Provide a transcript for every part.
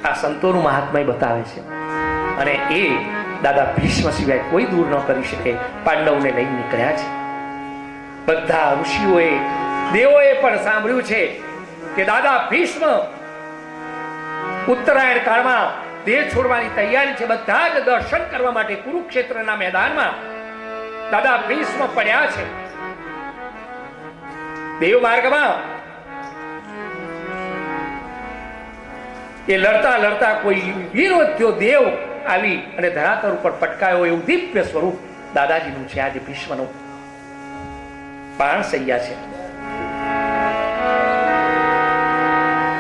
આ સંતોનું મહાત્મય બતાવે છે. અને એ દાદા ભીષ્મ સિવાય કોઈ દૂર ન કરી શકે. પાંડવોને લઈને નીકળ્યા છે. બધા ઋષિઓએ દેવોએ પણ સાંભળ્યું છે કે દાદા ભીષ્મ ઉત્તરાયણ કાળમાં દેહ છોડવાની તૈયારી છે. બધા જ દર્શન કરવા માટે કુરુક્ષેત્રના મેદાનમાં દાદા ભીષ્મ પડ્યા છે. દેવ માર્ગમાં એ લડતા લડતા કોઈ વીરોધ્યો દેવ આવી અને ધરાતલ ઉપર પટકાયો. એવું દિવ્ય સ્વરૂપ દાદાજીનું છે. આજે ભીષ્મનું પાણસૈયા છે.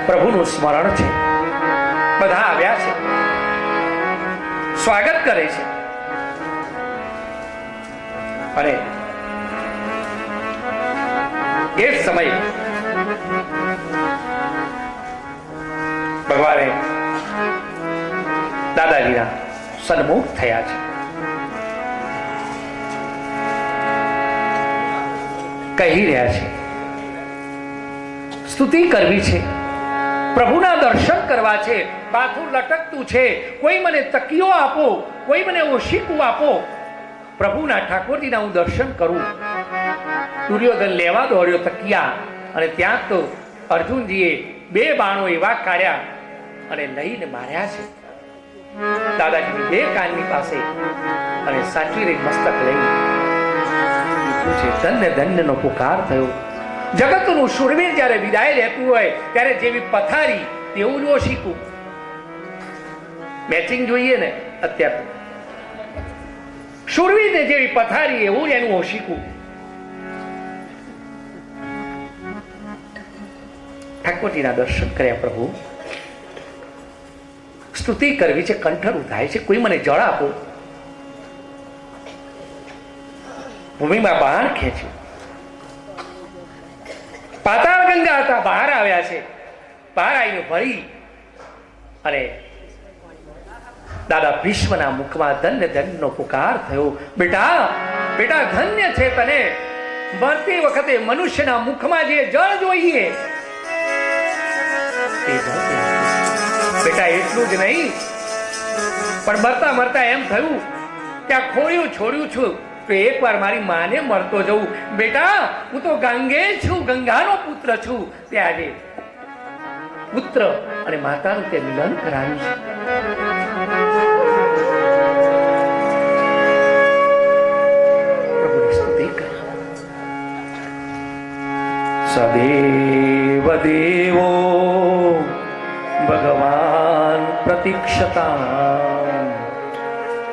પ્રભુનું સ્મરણ છે. બધા આવ્યા છે, સ્વાગત કરે છે. અને એ સમય ભગવાને દાદાજીના સન્મુખ થયા છે. કહી રહ્યા છે, સ્તુતિ કરવી છે, પ્રભુના દર્શન કરવા છે. માથું લટકતું છે. કોઈ મને તકીઓ આપો, કોઈ મને ઓશીકું આપો. પ્રભુના ઠાકોરજીના હું દર્શન કરું. દુર્યોધન લેવા દોડ્યો તકિયા, અને ત્યાં તો અર્જુનજીએ 2 બાણો એવા કાઢ્યા અને લઈને માર્યા છે. દાદાજીની 2 કાનની પાસે અને સાચવી રહી મસ્તક લઈ ધન્ય ધન્યનો પુકાર થયો. જગતનું શુરવીર જ્યારે વિદાય લેતું હોય ત્યારે જેવી પથારી તેવું જ ઓશીકું. મેચિંગ જોઈએ ને અત્યારે. શુરવીરને જેવી પથારી એવું એનું ઓશીકું. ઠાકોરજીના દર્શન કર્યા. પ્રભુ સ્તુતિ કરવી છે, કંઠરું થાય છે. કોઈ મને જળ આપો. ભૂમિમાં બાણ ખેંચ્યું. પાતાળ ગંગા હતા, બહાર આવ્યા છે. બહાર આવીને ભરી અને દાદા ભીષ્મના મુખમાં ધન્ય ધન્યનો પુકાર થયો. બેટા બેટા, ધન્ય છે તને. મરતી વખતે મનુષ્યના મુખમાં જે જળ જોઈએ બેટા, એટલું જ નહીં, પણ મરતા મરતા એમ થયું કે આ ખોળ્યું છોડ્યું છું તો એકવાર મારી માને મળતો જવું. બેટા, હું તો ગંગે છું, ગંગાનો પુત્ર છું. તે આજે પુત્ર અને માતાનું તે મિલન કરાવ્યું છે. પ્રભુની સ્તુતિ કરો. સદેવ દેવો ભગવાન પ્રતીક્ષતા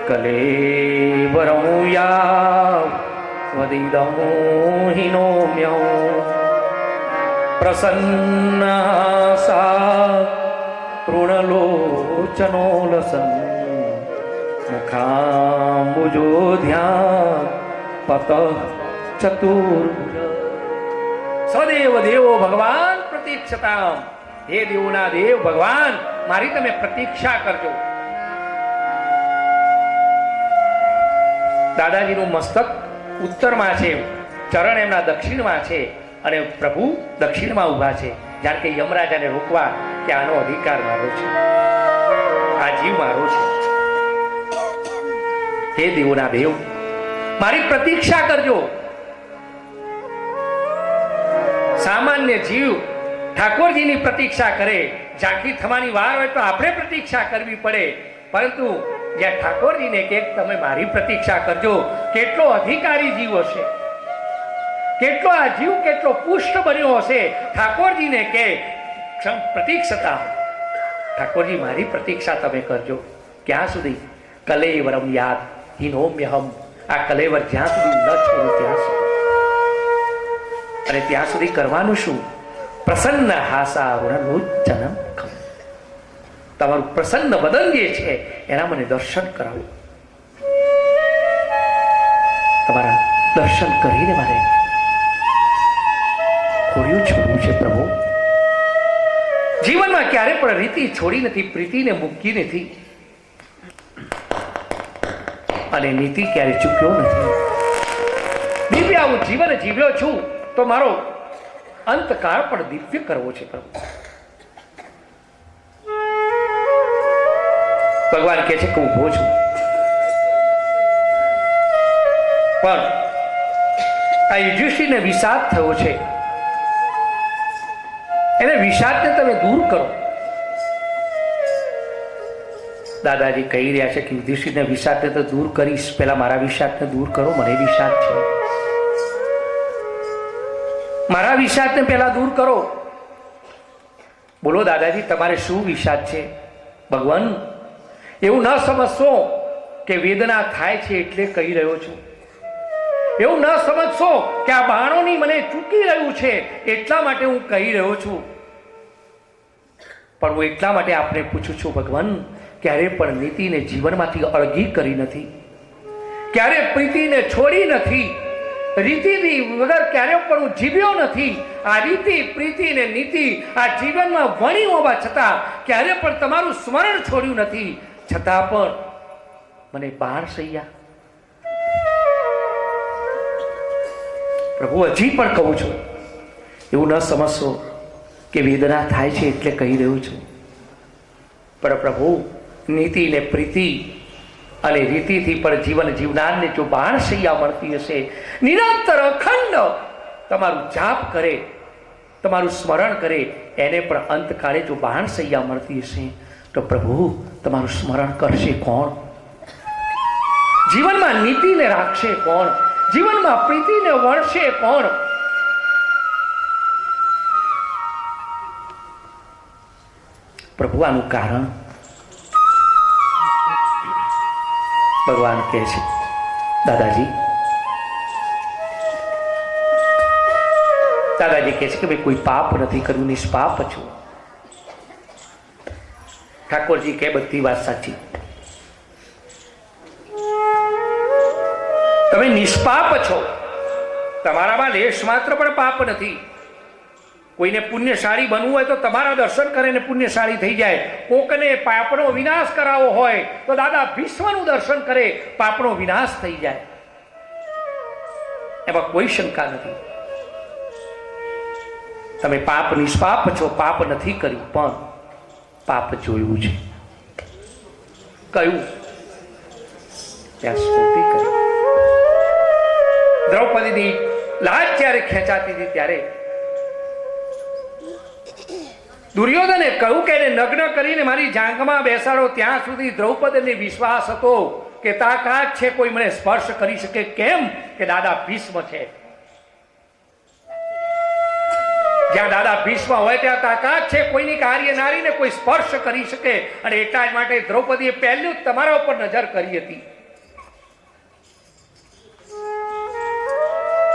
કલેવરં યાવદિદં હિનોમ્યં પ્રસન્નસા તૃણલોચનો લસન મુખાંબુજોધ્યાન પતઃ ચતુર્ભુજ. સદેવ દેવો ભગવાન પ્રતીક્ષતા. હે દેવોના દેવ ભગવાન, મારી તમે પ્રતીક્ષા કરજો. દાદાજીનું મસ્તક ઉત્તરમાં છે, ચરણ એમના દક્ષિણમાં છે, અને પ્રભુ દક્ષિણમાં ઊભા છે. જ્યારે કે યમરાજાને રોકવા કે આનો અધિકાર મારો છે, આ જીવ મારો છે. હે દેવોના દેવ, મારી પ્રતીક્ષા કરજો. સામાન્ય જીવ ઠાકોરજીની પ્રતીક્ષા કરે. ઝાંખી થવાની વાર હોય તો આપણે પ્રતીક્ષા કરવી પડે, પરંતુ જ્યાં ઠાકોરજીને કે તમે મારી પ્રતીક્ષા કરજો, કેટલો અધિકારી જીવ હશે, કેટલો આ જીવ કેટલો પુષ્ટ બન્યો હશે. ઠાકોરજીને કે પ્રતીક્ષતા, ઠાકોરજી મારી પ્રતીક્ષા તમે કરજો. ક્યાં સુધી? કલેવરમ યાદ હિનોમ્યહમ. આ કલેવર જ્યાં સુધી ન છોડું ત્યાં સુધી. અને ત્યાં સુધી કરવાનું શું? પ્રસન્ન હાસા ઋણલોચનમ. તમારું પ્રસન્ન બદન જે છે એના મને દર્શન કરાવો. તમારા દર્શન કરીને મારે ખોડ્યું છોડવું છે. પ્રભુ, જીવનમાં ક્યારે પણ રીતિ છોડી નથી, પ્રીતિને મૂકી નથી, અને નીતિ ક્યારે ચૂક્યો નથી. દિવ્ય આવું જીવન જીવ્યો છું તો મારો અંતકાળ પણ દિવ્ય કરવો છે. પ્રભુ, ભગવાન કહે છે કે ઊભો છું, પણ આ યુધિષ્ઠિરને વિષાદ થયો છે, એને વિષાદને તમે દૂર કરો. દાદાજી કહી રહ્યા છે કે યુધિષ્ઠિરને વિષાદને તો દૂર કરીશ, પહેલા મારા વિષાદને દૂર કરો. મને વિષાદ છે, મારા વિષાદને પહેલા દૂર કરો. બોલો દાદાજી, તમારે શું વિષાદ છે? ભગવાન, એવું ન સમજશો કે વેદના થાય છે એટલે કહી રહ્યો છું. એવું ન સમજશો કે આ બાણોની મને ચૂકી રહ્યું છે એટલા માટે હું કહી રહ્યો છું. પણ હું એટલા માટે આપને પૂછું છું ભગવાન, ક્યારે પણ નીતિને જીવનમાંથી અળગી કરી નથી, ક્યારે પ્રીતિને છોડી નથી, રીતિથી વગર ક્યારે પણ હું જીવ્યો નથી. આ રીતિ, પ્રીતિ ને નીતિ આ જીવનમાં વણી હોવા છતાં ક્યારે પણ તમારું સ્મરણ છોડ્યું નથી. છતાં પણ મને બાણ સૈયા. પ્રભુ, હજી પણ કહું છું, એવું ન સમજશો કે વેદના થાય છે એટલે કહી રહ્યું છું. પણ પ્રભુ, નીતિ ને પ્રીતિ અને રીતિથી પણ જીવન જીવનારને જો બાણ સૈયા મળતી હશે, નિરંતર અખંડ તમારું જાપ કરે, તમારું સ્મરણ કરે, એને પણ અંતકાળે જો બાણ સૈયા મળતી હશે તો પ્રભુ તમારું સ્મરણ કરશે કોણ? જીવનમાં નીતિને રાખશે કોણ? જીવનમાં પ્રીતિને વળશે કોણ? પ્રભુ, આનું કારણ ભગવાન કહે છે, દાદાજી કહે છે કે ભાઈ કોઈ પાપ નથી કર્યું, નિષ્પાપ છું. ઠાકોરજી કે બધી વાત સાચી, તમે નિષ્પાપ છો, તમારામાં લેશ માત્ર પણ પાપ નથી. કોઈને પુણ્યશાળી બનવું હોય તો તમારા દર્શન કરીને પુણ્યશાળી થઈ જાય. કોકને પાપનો વિનાશ કરાવવો હોય તો દાદા ભીષ્મનું દર્શન કરે, પાપનો વિનાશ થઈ જાય. એમાં કોઈ શંકા નથી. તમે પાપ નિષ્પાપ છો, પાપ નથી કર્યું, પણ પાપ જોયું છે. કયું? ત્યાં સ્તુતિ કરી. દ્રૌપદીની લાજ જ્યારે ખેંચાતી હતી ત્યારે દુર્યોધને કહ્યું કે એને નગ્ન કરીને મારી જાંઘમાં બેસાડો. ત્યાં સુધી દ્રૌપદીને વિશ્વાસ હતો કે તાકાત છે, કોઈ મને સ્પર્શ કરી શકે. કેમ? કે દાદા ભીષ્મ છે. જ્યાં દાદા ભીષ્મ હોય ત્યાં તાકાત છે, કોઈની કાર્ય નારીને કોઈ સ્પર્શ કરી શકે. અને એટલા જ માટે દ્રૌપદીએ પહેલું તમારા ઉપર નજર કરી હતી.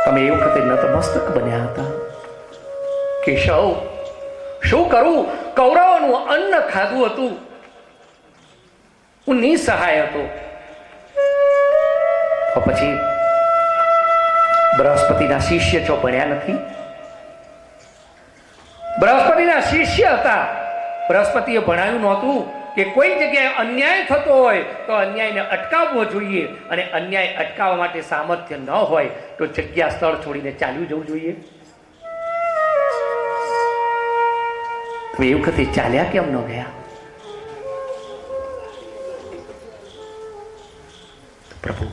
તમે એ વખતે નતમસ્તક બન્યા હતા. કેશવ, શું કરું? કૌરવોનું અન્ન ખાધું હતું, હું નિસહાય હતો. તો પછી બૃહસ્પતિના શિષ્ય છો, ભણ્યા નથી? બૃહસ્પતિના શિષ્ય હતા, બૃહસ્પતિએ ભણાવ્યું નહોતું કે કોઈ જગ્યાએ અન્યાય થતો હોય તો અન્યાયને અટકાવવો જોઈએ, અને અન્યાય અટકાવવા માટે સામર્થ્ય ન હોય તો જગ્યા સ્થળ છોડીને ચાલ્યું જવું જોઈએ. એ વખતે ચાલ્યા કેમ ન ગયા? પ્રભુ,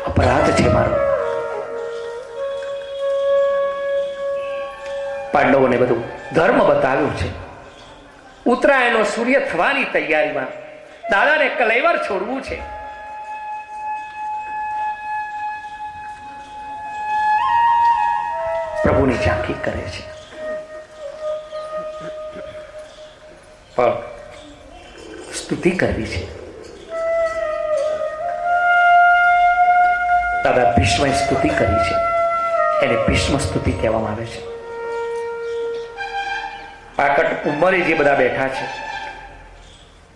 અપરાધ છે મારો. પાંડવોને બધું ધર્મ બતાવ્યું છે. ઉત્તરાયણનો સૂર્ય થવાની તૈયારીમાં દાદાને કલેવર છોડવું છે. પ્રભુની ઝાંખી કરે છે, પણ સ્તુતિ કરવી છે. દાદા ભીષ્મએ સ્તુતિ કરી છે, એને ભીષ્મ સ્તુતિ કહેવામાં આવે છે. પાકટ ઉંમરે જે બધા બેઠા છે,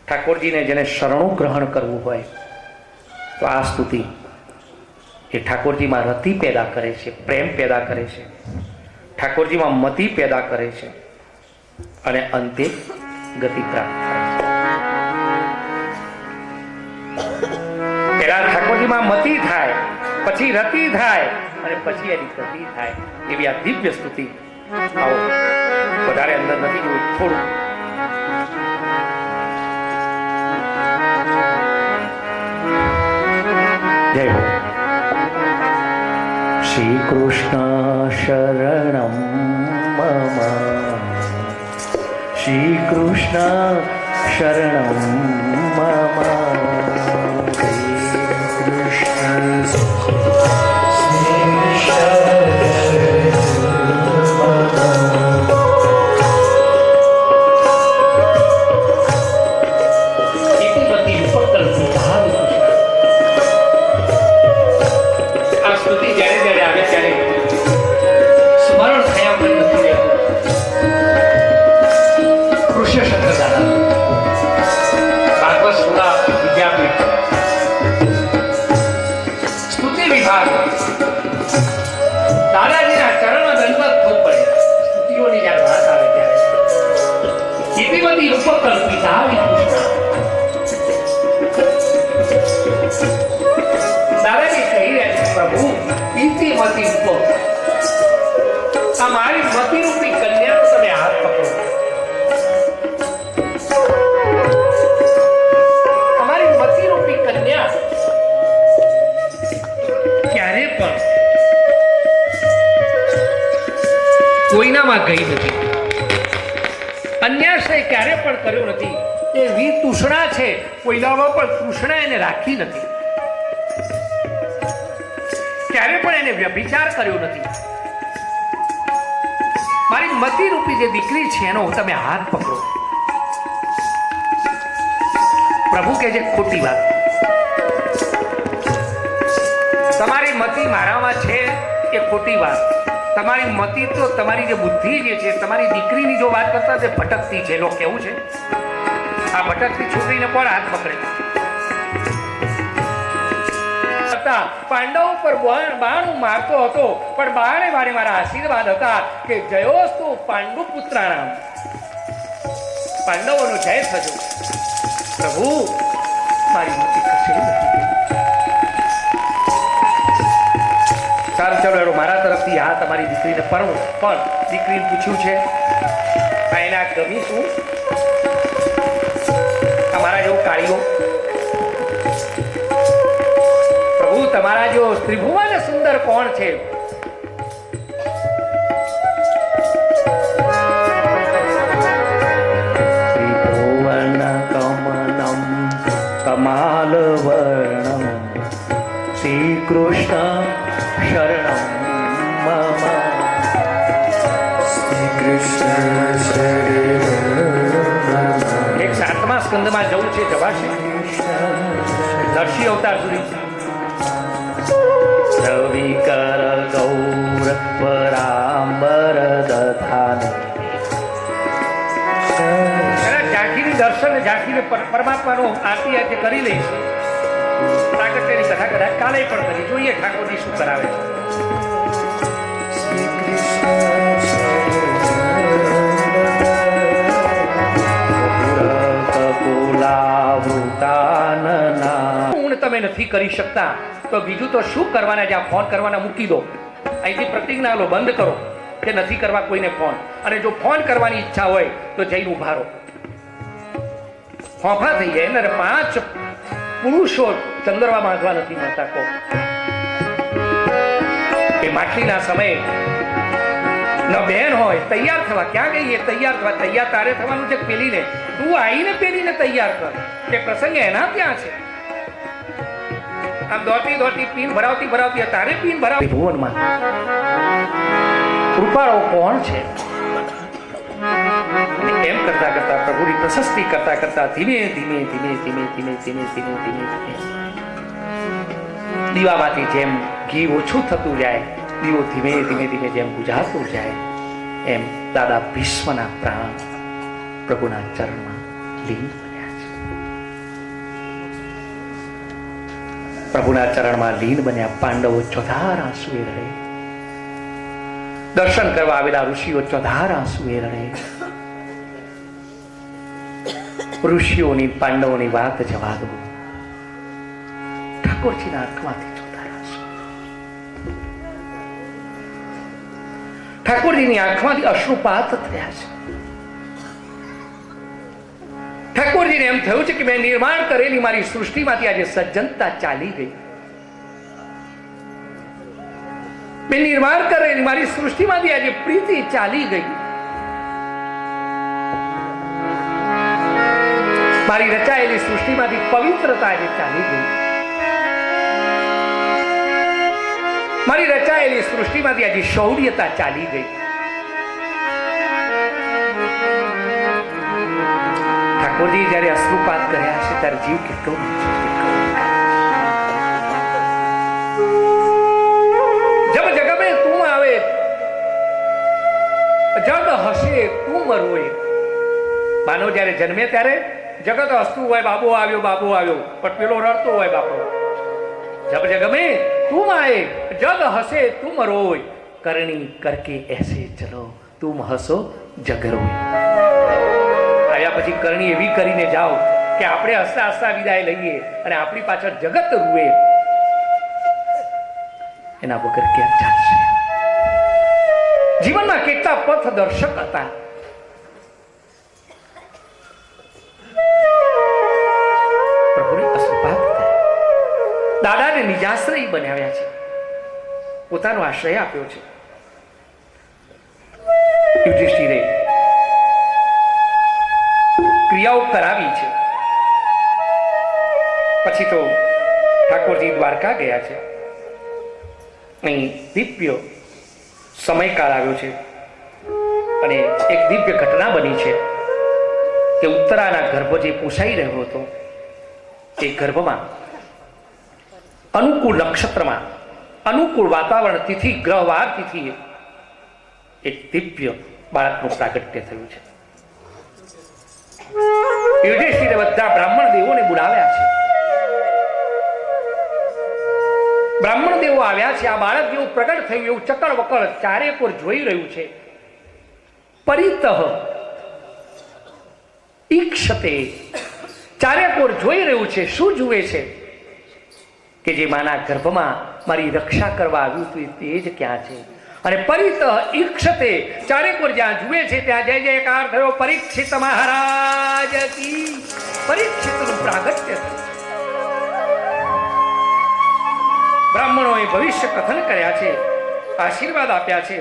ઠાકોરજીને જેને શરણું ગ્રહણ કરવું હોય તો આ સ્તુતિ એ ઠાકોરજીમાં રતિ પેદા કરે છે, પ્રેમ પેદા કરે છે, ઠાકોરજીમાં મતિ પેદા કરે છે, અને અંતે ગતિ પ્રાપ્ત થાય છે. પેલા ઠાકોરજીમાં મતિ થાય, પછી રતિ થાય, અને પછી એની ગતિ થાય. એવી આ દિવ્ય સ્તુતિ. આવો, વધારે અંદર નથી જોયું, થોડું કૃષ્ણ શરણમ મમ, શ્રી કૃષ્ણ શરણમ મમ, દાદાજીના ચરણમાં દંડવત થવું પડે. સ્તુતિઓની જ્યારે વાત આવે ત્યારે ઇતિમતી ઉપકલ્પિતા દાદાજી કહી રહ્યા છે, પ્રભુ ઇતિમતી ઉપ, આ મારી મતિરૂપી કન્યાનો તમે હાથ પકડો. અમારી મતિરૂપી કન્યા ક્યારે પણ કોઈનામાં ગઈ નથી, અન્યાશ્રય ક્યારે પણ કર્યો નથી. એ વિતૃષ્ણા છે, કોઈનામાં પણ તૃષ્ણા એને રાખી નથી. ક્યારે પણ એને વ્યભિચાર કર્યો નથી. મારી મતિરૂપી જે દીકરી છે એનો તમે હાથ પકડો. પ્રભુ કે છે ખોટી વાત, તમારી મતિ મારામાં છે એ ખોટી વાત. તમારી મતિ તો તમારી જે બુદ્ધિ જે છે, તમારી દીકરીની જો વાત કરતા તે ભટકતી છે. લોકો કેવું છે, આ ભટકતી છોકરીને કોણ હાથ પકડે? પાંડવો પર બાણ મારતો હતો, પણ બાણે મારે મારા આશીર્વાદ હતા કે જયોસ્તુ પાંડુ પુત્રાણામ, પાંડવોનો જય થજો. પ્રભુ મારી મતિ કશે નથી. સારું, ચલો એનો મારા તરફથી હા તમારી દીકરીને પરણો. પણ દીકરીને પૂછ્યું છે, આ એને આ ગમી શું? તમારા જેવો કાળીઓ, પ્રભુ તમારા જેવો ત્રિભુવન સુંદર કોણ છે? ત્રિભુવન કમનમ કમાલ વર્ણમ શ્રી કૃષ્ણ શરણમ મમ, શ્રી કૃષ્ણ શરણમ. એક 7મા સ્કંદમાં જવું છે, જવાશે નરસિંહ અવતાર સુધી. રવિ કર ગૌર પરાંબર દધાને, ઝાંખીની દર્શન, ઝાંખીને પરમાત્માનો આરતી આજે કરી લઈશ. પ્રાગટ્યની કથા કદાચ કાલે પણ કરી. જોઈએ ઠાકોરજી શું કરાવે છે. તમે નથી કરી શકતા તો બીજું તો શું કરવાના? જ્યાં ફોન કરવાના મૂકી દો, અહીંથી પ્રતિજ્ઞા લો, બંધ કરો કે નથી કરવા કોઈને ફોન. અને જો ફોન કરવાની ઈચ્છા હોય તો જઈને ઉભા રહો. ફોફા થઈ જાય. અને 5 પુરુષો ચંદ્રવા બાંધવા નથી મળતા. કો એ માટલીના સમયે ન બેન હોય તૈયાર થવા, ક્યાં ગઈ એ તૈયાર થવા? તૈયાર તારે થવાનું છે પેલીને. તું આવીને પેલીને તૈયાર કર. એ પ્રસંગ એના ત્યાં છે. આમ દોડતી પીન ભરાવતી તારે પીન ભરાવતી. ભુવનમાં કૃપાળો કોણ છે? એમ કરતા કરતા પ્રભુની પ્રશસ્તિ કરતા કરતા ધીમે ધીમે દીવામાંથી જેમ ઘી ઓછું થતું જાય, દીવો ધીમે ધીમે જેમ બુઝાતું જાય, એમ દાદા ભીષ્મના પ્રાણ પ્રભુના ચરણમાં લીન બન્યા છે. પ્રભુના ચરણમાં લીન બન્યા. પાંડવો ચોધાર આંસુએ રહે. દર્શન કરવા આવેલા ઋષિઓ ચોધાર આંસુએ રહે. ઋષિઓની પાંડવોની વાત જવા દો. ઠાકોરજીના આંખમાંથી ચોધાર આંસુ. ઠાકોરજીની આંખમાંથી અશ્રુપાત થયા છે. ઠાકોરજીને એમ થયું છે કે મેં નિર્માણ કરેલી મારી સૃષ્ટિમાંથી આજે સજ્જનતા ચાલી ગઈ. મેં નિર્માણ કરેલી મારી સૃષ્ટિમાંથી આજે પ્રીતિ ચાલી ગઈ, મારી રચાયેલી સૃષ્ટિમાંથી પવિત્રતા આજે ચાલી ગઈ, મારી રચાયેલી સૃષ્ટિમાંથી આજે શૌર્યતા ચાલી ગઈ. ઠાકોરજી જયારે અશ્રુપાત કર્યા છે ત્યારે જીવ કેટલો જબ જગ મેં તું આવે જગ હશે તું મરોય. માનો જયારે જન્મે ત્યારે જગત હસતું હોય, બાબો આવ્યો પણ પેલો રડતો હોય બાપો. જબ જગ મેં તું આए જગ હસે તું મરોય, કરણી કરકે એસે ચલો તુમ હસો જગ રોય. આવ્યા પછી કરણી એવી કરીને જાઓ કે આપણે હસતા હસતા વિદાય લઈએ અને આપણી પાછળ જગત રૂએ. એના વગર ક્યાં ચાલશે? જીવનમાં કેટલા પથ દર્શક હતા. પ્રભુને અસપાત દાદાને નિજાશ્રય બનાવ્યા છે, પોતાનો આશ્રય આપ્યો છે. યુધિષ્ઠિરે ક્રિયાઓ કરાવી છે. પછી તો ઠાકોરજી દ્વારકા ગયા છે. અહીં દિવ્ય સમયકાળ આવ્યો છે અને એક દિવ્ય ઘટના બની છે કે ઉત્તરાના ગર્ભ જે પોષાઈ રહ્યો હતો એ ગર્ભમાં અનુકૂળ નક્ષત્રમાં અનુકૂળ વાતાવરણ તિથિ ગ્રહવાર તિથિએ એક દિવ્ય બાળકનું પ્રાગટ્ય થયું છે. યુધિષ્ઠિરે બધા બ્રાહ્મણ દેવોને બોલાવ્યા છે. બ્રાહ્મણ દેવો આવ્યા છે. આ બાળક જેવું પ્રગટ થયું એવું ચકર વકર ચારે કોર જોઈ રહ્યું છે. પરિતઃ ઈક્ષતે, ચારે કોર જોઈ રહ્યું છે. શું જુએ છે? કે જે માના ગર્ભમાં મારી રક્ષા કરવા આવ્યું હતું તે જ ક્યાં છે? અને પરિતઃ ઈક્ષતે, ચારે કોર જ્યાં જુએ છે ત્યાં જય જયકાર થયો. પરીક્ષિત મહારાજ કી, પરીક્ષિતનું પ્રાગટ્ય થયું. બ્રાહ્મણોએ ભવિષ્ય કથન કર્યા છે, આશીર્વાદ આપ્યા છે,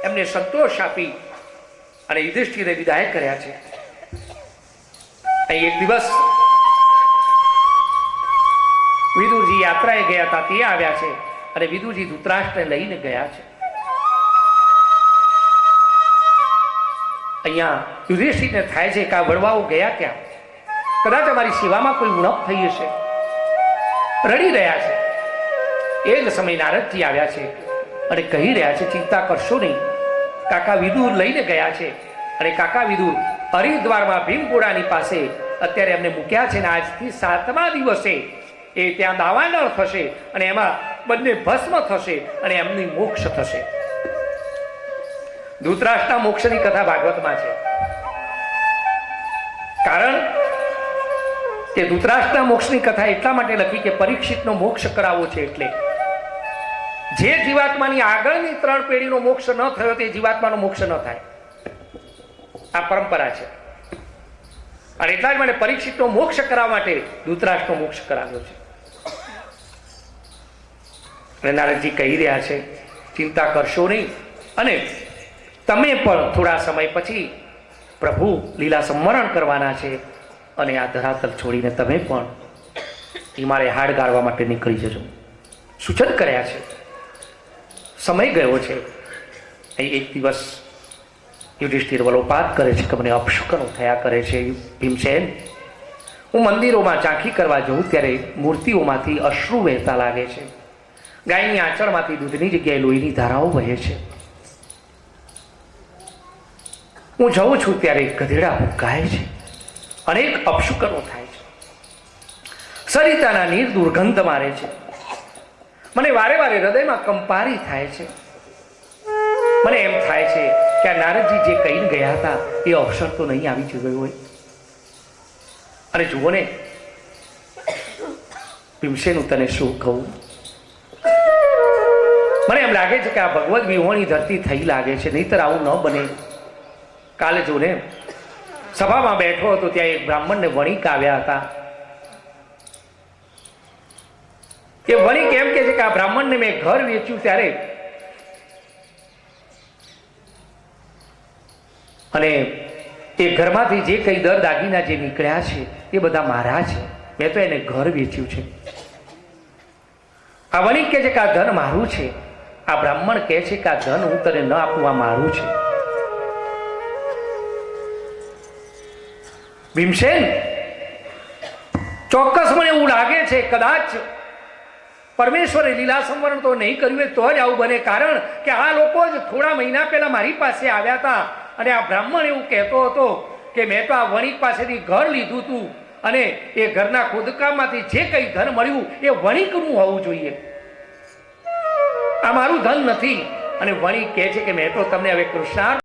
એમને સંતોષ આપી અને યુધિષ્ઠિરે વિદાય કર્યા છે. અહીં એક દિવસ વિદુરજી યાત્રાએ ગયા હતા, તે આવ્યા છે અને વિદુરજી ધૃતરાષ્ટ્રને લઈને ગયા છે. અહીંયા યુધિષ્ઠિરને થાય છે કે આ વડવાઓ ગયા ક્યાં? કદાચ અમારી સેવામાં કોઈ ઉણપ થઈ હશે. રડી રહ્યા છે. એ જ સમય નારદજી આવ્યા છે અને કહી રહ્યા છે ચિંતા કરશો નહીં, કાકા વિદુર લઈને ગયા છે અને કાકા વિદુર હરિદ્વારમાં ભીમપુરાની પાસે અત્યારે એમને મૂક્યા છે ને આજથી 7મા દિવસે એ ત્યાં દાવાનળ થશે અને એમાં બંને ભસ્મ થશે અને એમની મોક્ષ થશે. ધૃતરાષ્ટ્રના મોક્ષની કથા ભાગવતમાં છે. કારણ કે ધૃતરાષ્ટ્રના મોક્ષની કથા એટલા માટે લખી કે પરીક્ષિતનો મોક્ષ કરાવવો છે. એટલે જે જીવાત્માની આગળની 3 પેઢીનો મોક્ષ ન થયો તે જીવાત્માનો મોક્ષ ન થાય. આ પરંપરા છે અને એટલા જ માટે પરીક્ષિતનો મોક્ષ કરાવવા માટે ધૃતરાષ્ટ્રનો મોક્ષ કરાવ્યો છે. અને નારદજી કહી રહ્યા છે ચિંતા કરશો નહીં અને તમે પણ થોડા સમય પછી પ્રભુ લીલા સંવરણ કરવાના છે અને આ ધરાતલ છોડીને તમે પણ હિમાલય હાડ ગાળવા માટે નીકળી જજો. સૂચન કર્યા છે. સમય ગયો છે. અહીં એક દિવસ યુધિષ્ઠિર વલોપાત કરે છે કે મને અપશુકનો થયા કરે છે. ભીમસેન, હું મંદિરોમાં ઝાંખી કરવા જઉં ત્યારે મૂર્તિઓમાંથી અશ્રુ વહેતા લાગે છે. ગાયની આંચળમાંથી દૂધની જગ્યાએ લોહીની ધારાઓ વહે છે. હું જઉં છું ત્યારે ગધેડા ભૂકાય છે. અનેક અપશુકનો થાય છે. સરિતાના નીર દુર્ગંધ મારે છે. મને વારે વારે હૃદયમાં કંપારી થાય છે. મને એમ થાય છે કે આ નારદજી જે કહીને ગયા હતા એ અવસર તો નહીં આવી ગયો હોય. અને જુઓ ને ભીમસેન, તને શું કહું? મને એમ લાગે છે કે આ ભગવદ વિહોણી ધરતી થઈ લાગે છે, નહીતર આવું ન બને. કાલે જો ને સભામાં બેઠો હતો ત્યાં એક બ્રાહ્મણને વણિક આવ્યા હતા. એ વણિક એમ કે છે કે આ બ્રાહ્મણને મેં ઘર વેચ્યું ત્યારે અને એ ઘરમાંથી જે કંઈ દર દાગીના જે નીકળ્યા છે એ બધા મારા છે. મેં તો એને ઘર વેચ્યું છે. આ વણિક કહે છે કે આ ધન મારું છે. આ બ્રાહ્મણ કહે છે કે આ ધન હું તને ન આપું, આ મારું છે. ભીમસેન, ચોક્કસ મને એવું લાગે છે કદાચ પરમેશ્વરે લીલા સંવરણ તો નહીં કર્યું હોય તો જ આવું બને. કારણ કે આ લોકો જ થોડા મહિના પહેલા મારી પાસે આવ્યા હતા અને આ બ્રાહ્મણ એવું કહેતો હતો કે મેં તો આ વણિક પાસેથી ઘર લીધું હતું અને એ ઘરના ખોદકામમાંથી જે કંઈ ધન મળ્યું એ વણિકનું હોવું જોઈએ, આ મારું ધન નથી. અને વણિક કહે છે કે મેં તો તમને હવે કૃષ્ણાર્પણ